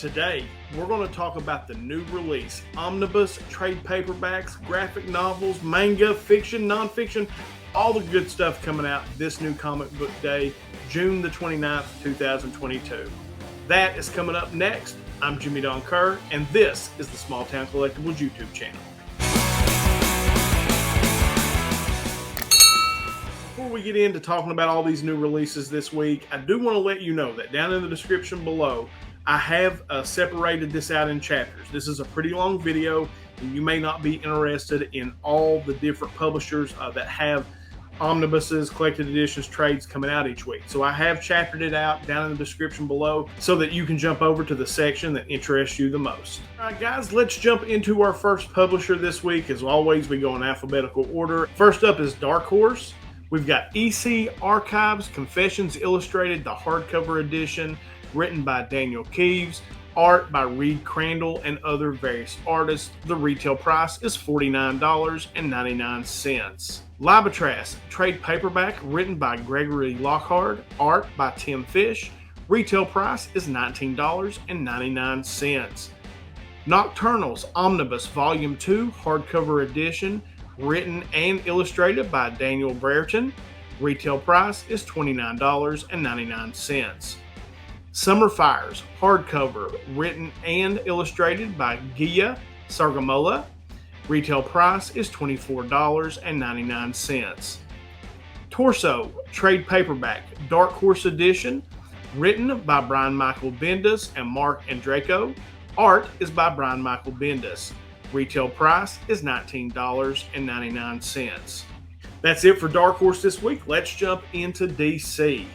Today, we're going to talk about the new release, Omnibus, trade paperbacks, graphic novels, manga, fiction, nonfiction, all the good stuff coming out this new comic book day, June the 29th, 2022. That is coming up next. I'm Don Kerr, and this is the SmallTown Collectibles YouTube channel. Before we get into talking about all these new releases this week, I do want to let you know that down in the description below, I have separated this out in chapters. This is a pretty long video, and you may not be interested in all the different publishers that have omnibuses, collected editions, trades coming out each week. So I have chaptered it out down in the description below so that you can jump over to the section that interests you the most. All right, guys, let's jump into our first publisher this week. As always, we go in alphabetical order. First up is Dark Horse. We've got EC Archives Confessions Illustrated, the hardcover edition, written by Daniel Keeves, art by Reed Crandall and other various artists. The retail price is $49.99. Libatras trade paperback written by Gregory Lockhart, art by Tim Fish. Retail price is $19.99. Nocturnals Omnibus Volume 2 hardcover edition, written and illustrated by Daniel Brereton. Retail price is $29.99. Summer Fires hardcover, written and illustrated by Gia Sargamola. Retail price is $24.99. Torso trade paperback Dark Horse edition, written by Brian Michael Bendis and Mark Andraco. Art is by Brian Michael Bendis. Retail price is $19.99. That's it for Dark Horse this week. Let's jump into DC.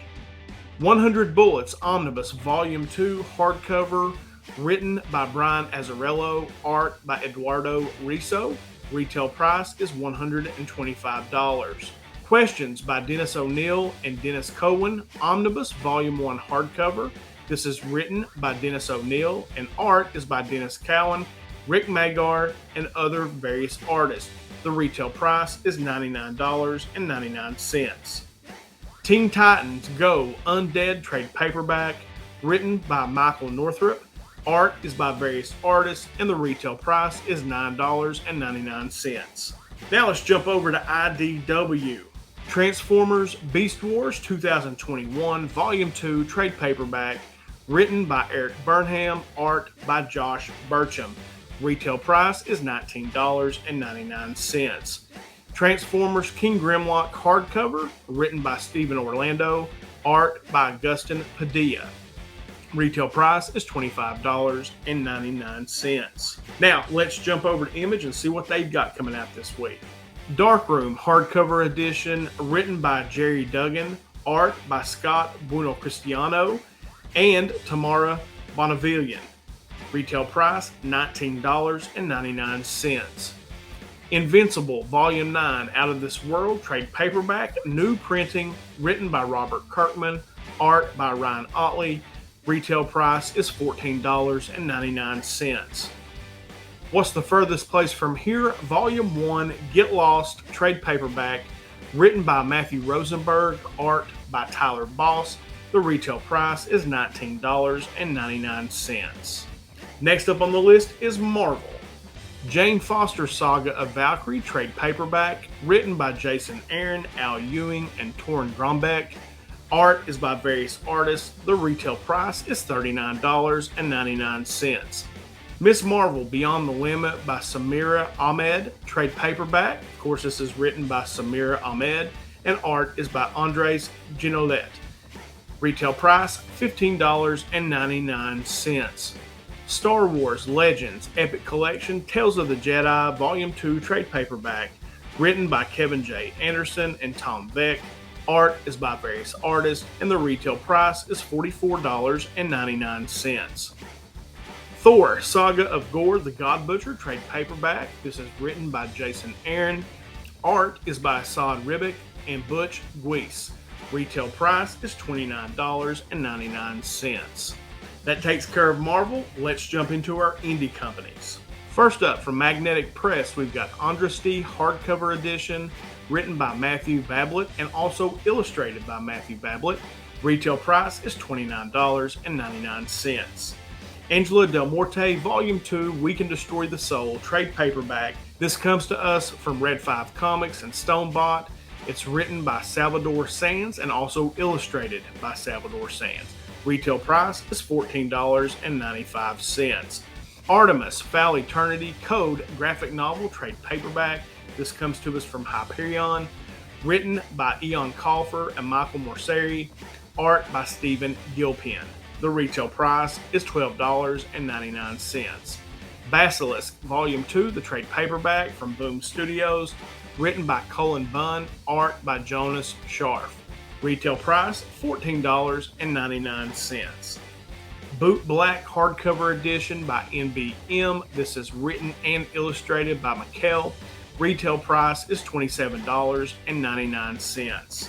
100 Bullets Omnibus Volume 2 hardcover, written by Brian Azzarello, art by Eduardo Riso. Retail price is $125. Questions by Dennis O'Neil and Dennis Cohen, Omnibus Volume 1 hardcover. This is written by Dennis O'Neil and art is by Dennis Cowan, Rick Magar, and other various artists. The retail price is $99.99. Teen Titans Go Undead trade paperback, written by Michael Northrup. Art is by various artists, and the retail price is $9.99. Now let's jump over to IDW. Transformers Beast Wars 2021 Volume 2 trade paperback, written by Eric Burnham, art by Josh Burcham. Retail price is $19.99. Transformers King Grimlock hardcover, written by Stephen Orlando, art by Augustin Padilla. Retail price is $25.99. Now, let's jump over to Image and see what they've got coming out this week. Darkroom hardcover edition, written by Jerry Duggan, art by Scott Buonocristiano and Tamara Bonavillian. Retail price $19.99. Invincible Volume 9 Out of This World trade paperback, new printing, written by Robert Kirkman, art by Ryan Otley. Retail price is $14.99. What's the Furthest Place from Here? Volume 1 Get Lost trade paperback, written by Matthew Rosenberg, art by Tyler Boss. The retail price is $19.99. Next up on the list is Marvel. Jane Foster Saga of Valkyrie trade paperback, written by Jason Aaron, Al Ewing, and Torrin Grombeck. Art is by various artists. The retail price is $39.99. Miss Marvel Beyond the Limit by Samira Ahmed trade paperback. Of course, this is written by Samira Ahmed, and art is by Andres Ginolet. Retail price $15.99. Star Wars Legends Epic Collection Tales of the Jedi Volume 2 trade paperback, written by Kevin J. Anderson and Tom Beck. Art is by various artists, and the retail price is $44.99. Thor Saga of Gore the God Butcher trade paperback. This is written by Jason Aaron. Art is by Assad Ribic and Butch Guice. Retail price is $29.99. That takes care of Marvel. Let's jump into our indie companies. First up, from Magnetic Press, we've got Andraste hardcover edition, written by Matthew Bablett and also illustrated by Matthew Bablett. Retail price is $29.99. Angela Del Morte, Volume 2, We Can Destroy the Soul, trade paperback. This comes to us from Red 5 Comics and Stonebot. It's written by Salvador Sands and also illustrated by Salvador Sands. Retail price is $14.95. Artemis, Foul Eternity, Code, graphic novel, trade paperback. This comes to us from Hyperion. Written by Ian Colfer and Michael Morceri. Art by Stephen Gilpin. The retail price is $12.99. Basilisk, Volume 2, the trade paperback from Boom Studios. Written by Cullen Bunn. Art by Jonas Scharf. Retail price, $14.99. Boot Black hardcover edition by NBM. This is written and illustrated by Mikkel. Retail price is $27.99.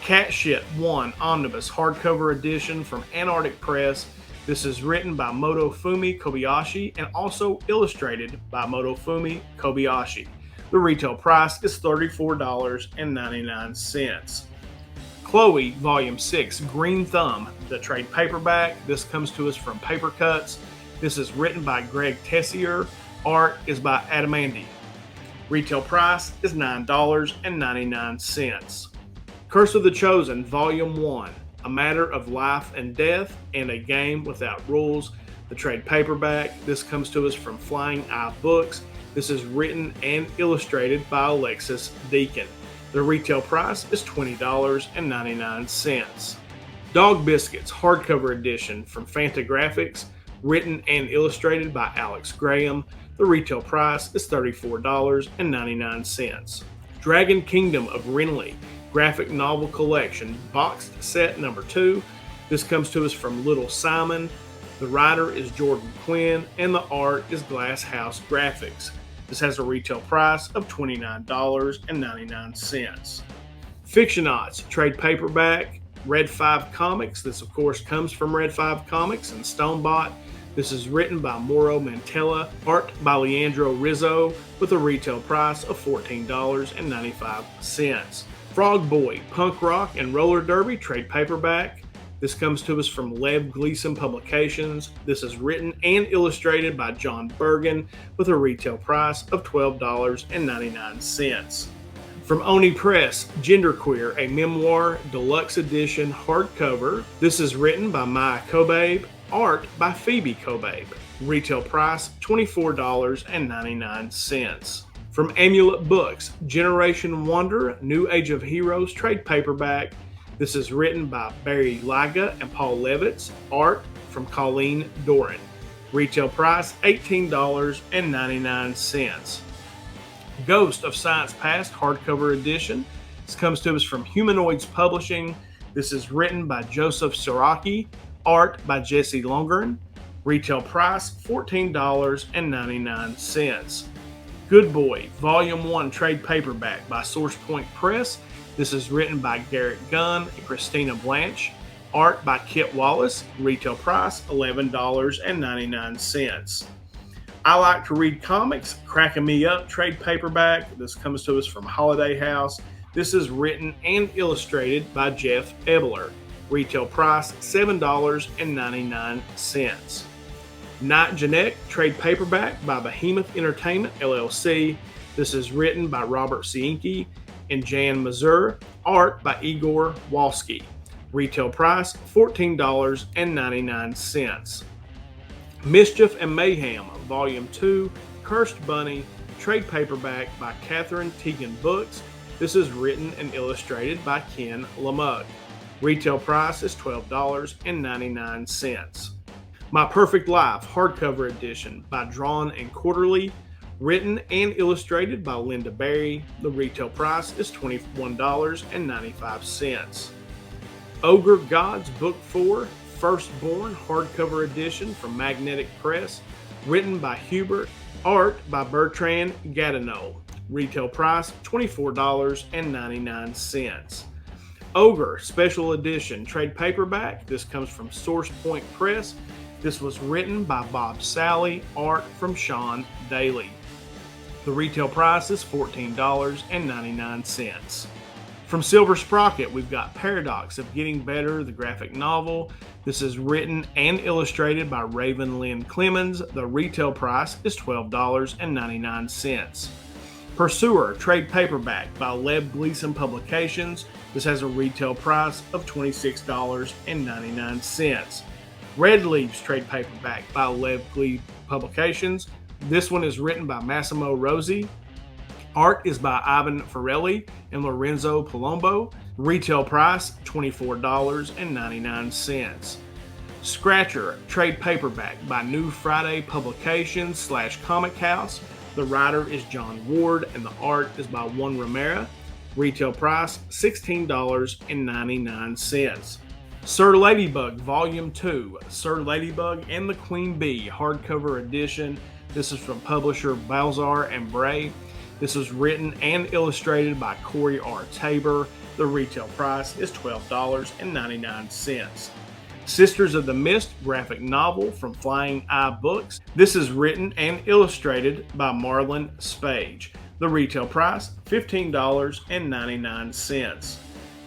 Cat Shit 1 Omnibus hardcover edition from Antarctic Press. This is written by Motofumi Kobayashi and also illustrated by Motofumi Kobayashi. The retail price is $34.99. Chloe, Volume 6, Green Thumb, the trade paperback. This comes to us from Paper Cuts. This is written by Greg Tessier. Art is by Adamandi. Retail price is $9.99. Curse of the Chosen, Volume 1, A Matter of Life and Death and a Game Without Rules, the trade paperback. This comes to us from Flying Eye Books. This is written and illustrated by Alexis Deacon. The retail price is $20.99. Dog Biscuits hardcover edition from Fantagraphics, written and illustrated by Alex Graham. The retail price is $34.99. Dragon Kingdom of Renly graphic novel collection, boxed set number 2. This comes to us from Little Simon. The writer is Jordan Quinn and the art is Glass House Graphics. This has a retail price of $29.99. Fictionauts trade paperback, Red 5 Comics. This, of course, comes from Red 5 Comics and Stonebot. This is written by Mauro Mantella, art by Leandro Rizzo, with a retail price of $14.95. Frog Boy, Punk Rock and Roller Derby trade paperback. This comes to us from Lev Gleason Publications. This is written and illustrated by John Bergen with a retail price of $12.99. From Oni Press, Genderqueer, a memoir deluxe edition hardcover. This is written by Maya Kobabe, art by Phoebe Kobabe. Retail price $24.99. From Amulet Books, Generation Wonder, New Age of Heroes trade paperback. This is written by Barry Liga and Paul Levitz. Art from Colleen Doran. Retail price $18.99. Ghost of Science Past hardcover edition. This comes to us from Humanoids Publishing. This is written by Joseph Siraki. Art by Jesse Longren. Retail price $14.99. Good Boy, Volume 1 trade paperback by SourcePoint Press. This is written by Garrett Gunn and Christina Blanche. Art by Kit Wallace. Retail price $11.99. I Like to Read Comics, Cracking Me Up trade paperback. This comes to us from Holiday House. This is written and illustrated by Jeff Ebler. Retail price $7.99. Night Janek trade paperback by Behemoth Entertainment LLC. This is written by Robert Cienki and Jan Mazur. Art by Igor Walski. Retail price $14.99. Mischief and Mayhem Volume 2 Cursed Bunny trade paperback by Catherine Teagan Books. This is written and illustrated by Ken Lamug. Retail price is $12.99. My Perfect Life hardcover edition by Drawn and Quarterly, written and illustrated by Linda Berry. The retail price is $21.95. Ogre Gods Book 4 Firstborn hardcover edition from Magnetic Press, written by Hubert, art by Bertrand Gatineau. Retail price $24.99. Ogre Special Edition trade paperback. This comes from SourcePoint Press. This was written by Bob Sally, art from Sean Daly. The retail price is $14.99. From Silver Sprocket, we've got Paradox of Getting Better, the graphic novel. This is written and illustrated by Raven Lynn Clemens. The retail price is $12.99. Pursuer trade paperback by Lev Gleason Publications. This has a retail price of $26.99. Red Leaves trade paperback by Lev Gleason Publications. This one is written by Massimo Rossi. Art is by Ivan Forelli and Lorenzo Palombo. Retail price $24.99. Scratcher trade paperback by New Friday Publications / Comic House. The writer is John Ward and the art is by Juan Romero. Retail price $16.99. Sir Ladybug Volume 2, Sir Ladybug and the Queen Bee hardcover edition. This is from publisher Balzar and Bray. This was written and illustrated by Corey R. Tabor. The retail price is $12.99. Sisters of the Mist graphic novel from Flying Eye Books. This is written and illustrated by Marlon Spage. The retail price, $15.99.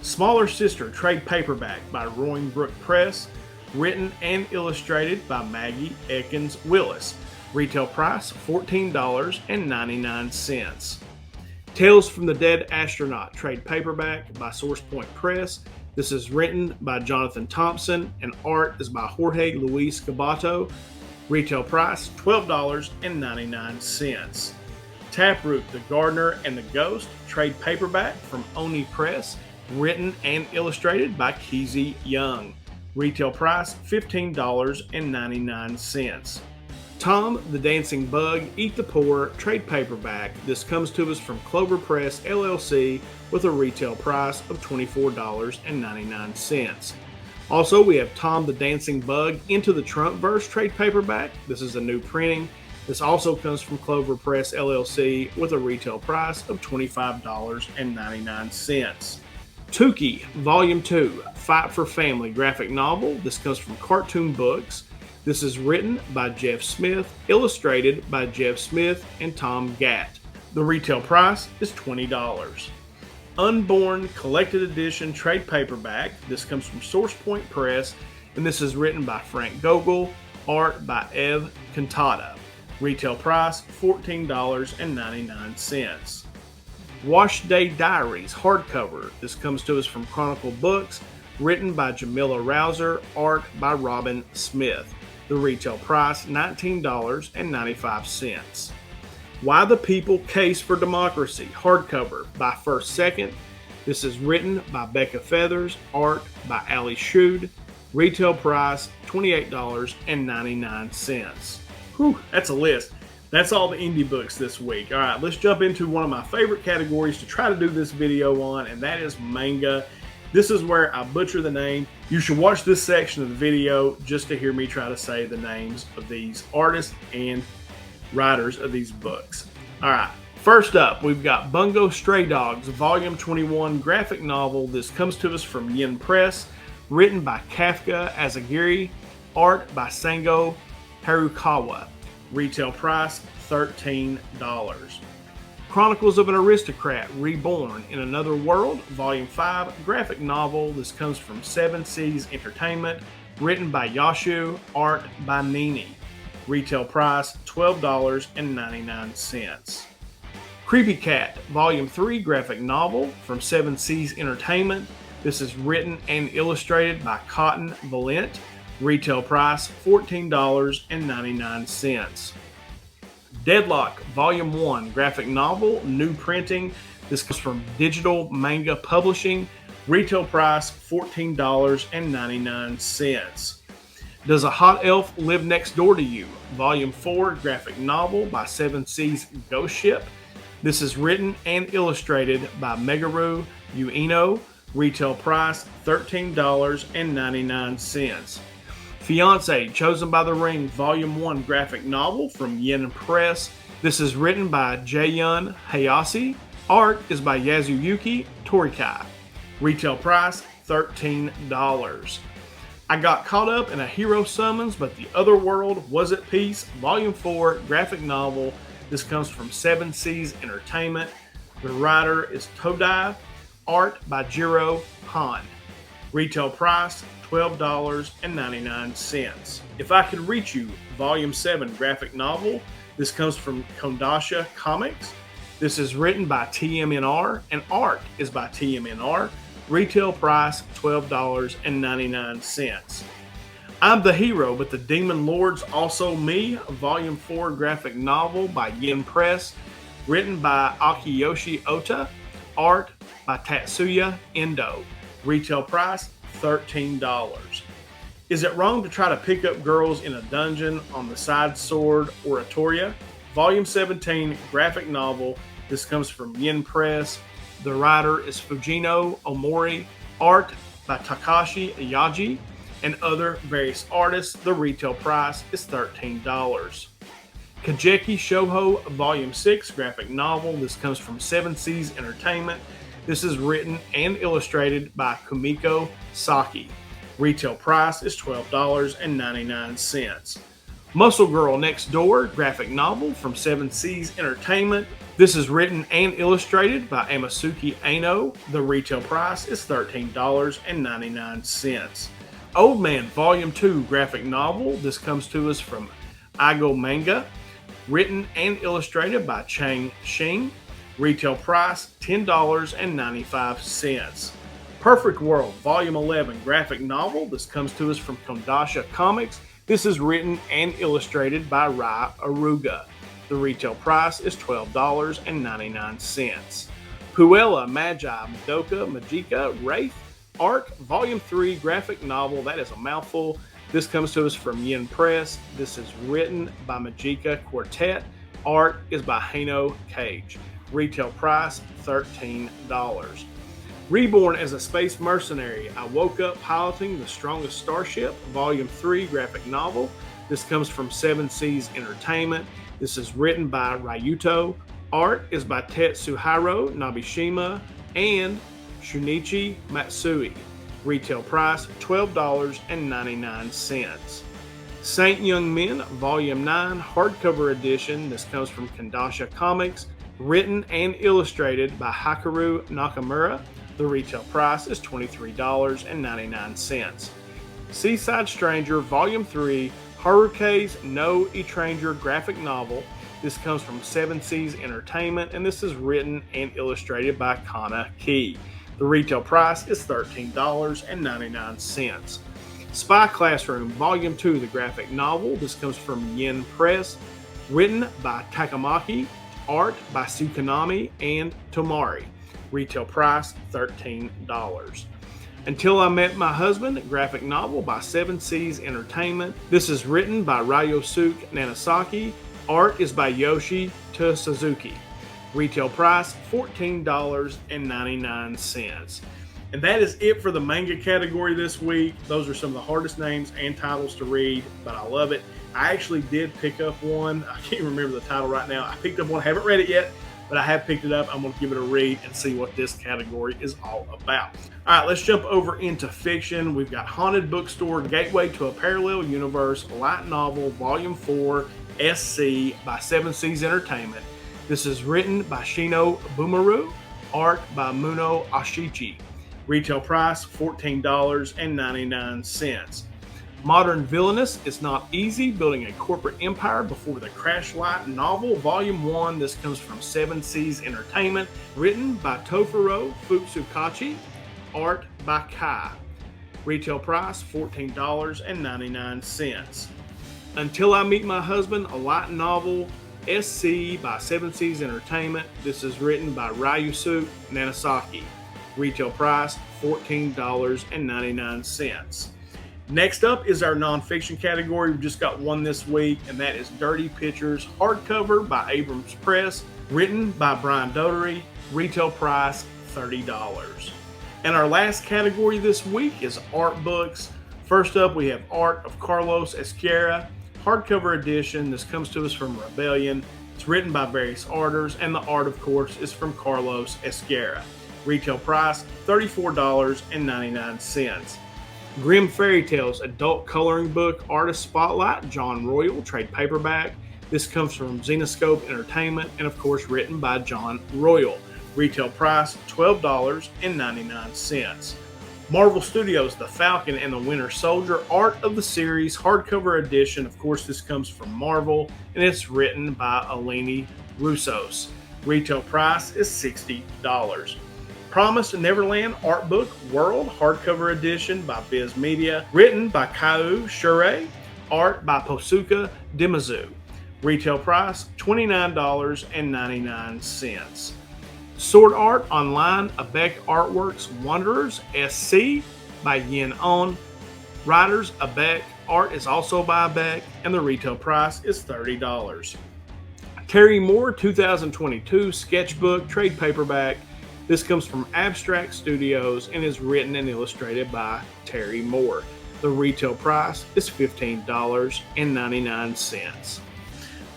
Smaller Sister trade paperback by Roaring Brook Press. Written and illustrated by Maggie Ekins Willis. Retail price, $14.99. Tales from the Dead Astronaut trade paperback by SourcePoint Press. This is written by Jonathan Thompson and art is by Jorge Luis Cabato. Retail price, $12.99. Taproot, The Gardener and the Ghost trade paperback from Oni Press. Written and illustrated by Keezy Young. Retail price, $15.99. Tom the Dancing Bug, Eat the Poor trade paperback. This comes to us from Clover Press LLC with a retail price of $24.99. Also, we have Tom the Dancing Bug Into the Trumpverse trade paperback. This is a new printing. This also comes from Clover Press LLC with a retail price of $25.99. Tukey Volume 2, Fight for Family graphic novel. This comes from Cartoon Books. This is written by Jeff Smith, illustrated by Jeff Smith and Tom Gatt. The retail price is $20. Unborn Collected Edition trade paperback. This comes from SourcePoint Press, and this is written by Frank Gogol, art by Ev Cantata. Retail price, $14.99. Wash Day Diaries hardcover. This comes to us from Chronicle Books, written by Jamila Rouser, art by Robin Smith. The retail price, $19.95. Why the People Case for Democracy hardcover by First Second. This is written by Becca Feathers, art by Ali Shude. Retail price, $28.99. Whew, that's a list. That's all the indie books this week. All right, let's jump into one of my favorite categories to try to do this video on, and that is manga. This is where I butcher the name. You should watch this section of the video just to hear me try to say the names of these artists and writers of these books. All right, first up, we've got Bungo Stray Dogs, Volume 21 graphic novel. This comes to us from Yen Press, written by Kafka Azagiri, art by Sango Harukawa. Retail price, $13. Chronicles of an Aristocrat Reborn in Another World, Volume 5 graphic novel. This comes from Seven Seas Entertainment, written by Yashu, art by Nini. Retail price, $12.99. Creepy Cat, Volume 3 graphic novel from Seven Seas Entertainment. This is written and illustrated by Cotton Valent. Retail price, $14.99. Deadlock, Volume 1 graphic novel, new printing. This comes from Digital Manga Publishing. Retail price, $14.99. Does a Hot Elf Live Next Door to You? Volume 4 graphic novel by Seven Seas Ghost Ship. This is written and illustrated by Megaru Ueno. Retail price, $13.99. Fiance, Chosen by the Ring, Volume 1 graphic novel from Yen Press. This is written by Jaeyun Hayase. Art is by Yasuyuki Torikai. Retail price, $13. I got caught up in a hero summons, but the other world was at peace. Volume 4 graphic novel. This comes from Seven Seas Entertainment. The writer is Todai. art by Jiro Han. Retail price $12.99. If I Could Reach You, Volume 7 graphic novel. This comes from Kondasha Comics. This is written by TMNR and art is by TMNR. Retail price $12.99. I'm the Hero, but the Demon Lord's Also Me, Volume 4 graphic novel by Yen Press, written by Akiyoshi Ota, art by Tatsuya Endo. Retail price $13. Is it wrong to try to pick up girls in a dungeon on the Side Sword Oratoria? Volume 17 graphic novel. This comes from Yen Press. The writer is Fujino Omori, art by Takashi Yaji, and other various artists. The retail price is $13. Kajeki Shoujo Volume 6 graphic novel. This comes from Seven Seas Entertainment. This is written and illustrated by Kumiko Saki. Retail price is $12.99. Muscle Girl Next Door graphic novel from Seven Seas Entertainment. This is written and illustrated by Amasuki Ano. The retail price is $13.99. Old Man Volume 2 graphic novel. This comes to us from Igo Manga. Written and illustrated by Chang Xing. Retail price $10.95. Perfect World Volume 11 graphic novel. This comes to us from Kondasha Comics. This is written and illustrated by Rai Aruga. The retail price is $12.99. Puella Magi Madoka Magica Wraith Art Volume 3 graphic novel. That is a mouthful. This comes to us from Yen Press. This is written by Magica Quartet. Art is by Hano Cage. Retail price $13. Reborn as a Space Mercenary, I Woke Up Piloting the Strongest Starship, Volume 3 graphic novel. This comes from Seven Seas Entertainment. This is written by Ryuto. Art is by Tetsuhiro Nobishima and Shunichi Matsui. Retail price $12.99. Saint Young Men, Volume 9, hardcover edition. This comes from Kondasha Comics. Written and illustrated by Hikaru Nakamura. The retail price is $23.99. Seaside Stranger Volume 3 Haruka's no Etranger graphic novel. This comes from Seven Seas Entertainment, and this is written and illustrated by Kana Key. The retail price is $13.99. Spy Classroom Volume 2, the graphic novel. This comes from Yen Press. Written by Takamaki. Art by Tsukanami and Tomari. Retail price $13. Until I Met My Husband, graphic novel by Seven Seas Entertainment. This is written by Ryosuke Nanosaki. Art is by Yoshi Suzuki. Retail price $14.99. And that is it for the manga category this week. Those are some of the hardest names and titles to read, but I love it. I actually did pick up one. I can't remember the title right now. I picked up one. I haven't read it yet, but I have picked it up. I'm going to give it a read and see what this category is all about. All right, let's jump over into fiction. We've got Haunted Bookstore, Gateway to a Parallel Universe, light novel, Volume 4, SC by Seven Seas Entertainment. This is written by Shino Bumaru, art by Muno Ashichi. Retail price $14.99. Modern Villainous It's Not Easy, Building a Corporate Empire Before the Crash Light novel, Volume 1. This comes from Seven Seas Entertainment. Written by Tofuro Futsukachi. Art by Kai. Retail price $14.99. Until I Meet My Husband, a light novel, SC by Seven Seas Entertainment. This is written by Ryusuke Nanosaki. Retail price $14.99. Next up is our nonfiction category. We've just got one this week, and that is Dirty Pictures, hardcover by Abrams Press, written by Brian Dotery. Retail price $30. And our last category this week is art books. First up, we have Art of Carlos Esquerra, hardcover edition. This comes to us from Rebellion. It's written by various artists, and the art, of course, is from Carlos Esquerra. Retail price $34.99. Grimm Fairy Tales adult coloring book, artist spotlight, John Royal, trade paperback. This comes from Xenoscope Entertainment and, of course, written by John Royal. Retail price $12.99. Marvel Studios The Falcon and the Winter Soldier Art of the Series hardcover edition. Of course, this comes from Marvel and it's written by Eleni Roussos. Retail price is $60. Promised Neverland Art Book World hardcover edition by Viz Media, written by Kau Shure, art by Posuka Demazu. Retail price $29.99. Sword Art Online Abec Artworks Wanderers SC by Yin On. Writers Abec. Art is also by Abec, and the retail price is $30. Terry Moore 2022 Sketchbook Trade Paperback. This comes from Abstract Studios and is written and illustrated by Terry Moore. The retail price is $15.99.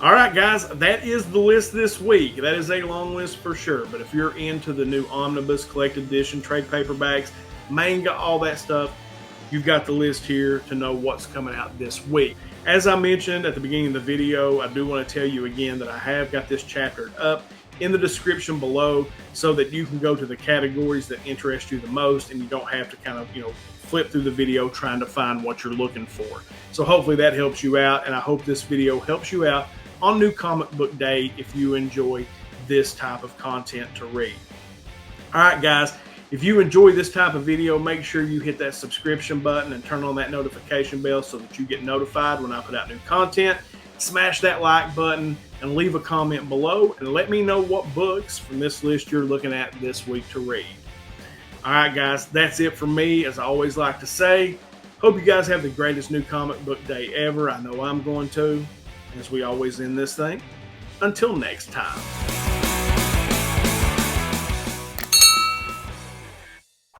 All right, guys, that is the list this week. That is a long list for sure, but if you're into the new Omnibus Collected Edition, trade paperbacks, manga, all that stuff, you've got the list here to know what's coming out this week. As I mentioned at the beginning of the video, I do want to tell you again that I have got this chaptered up in the description below so that you can go to the categories that interest you the most and you don't have to kind of, flip through the video trying to find what you're looking for. So hopefully that helps you out, and I hope this video helps you out on New Comic Book Day if you enjoy this type of content to read. All right, guys, if you enjoy this type of video, make sure you hit that subscription button and turn on that notification bell so that you get notified when I put out new content. Smash that like button and leave a comment below and let me know what books from this list you're looking at this week to read. All right, guys, that's it from me. As I always like to say, hope you guys have the greatest New Comic Book Day ever. I know I'm going to. As we always end this thing, until next time.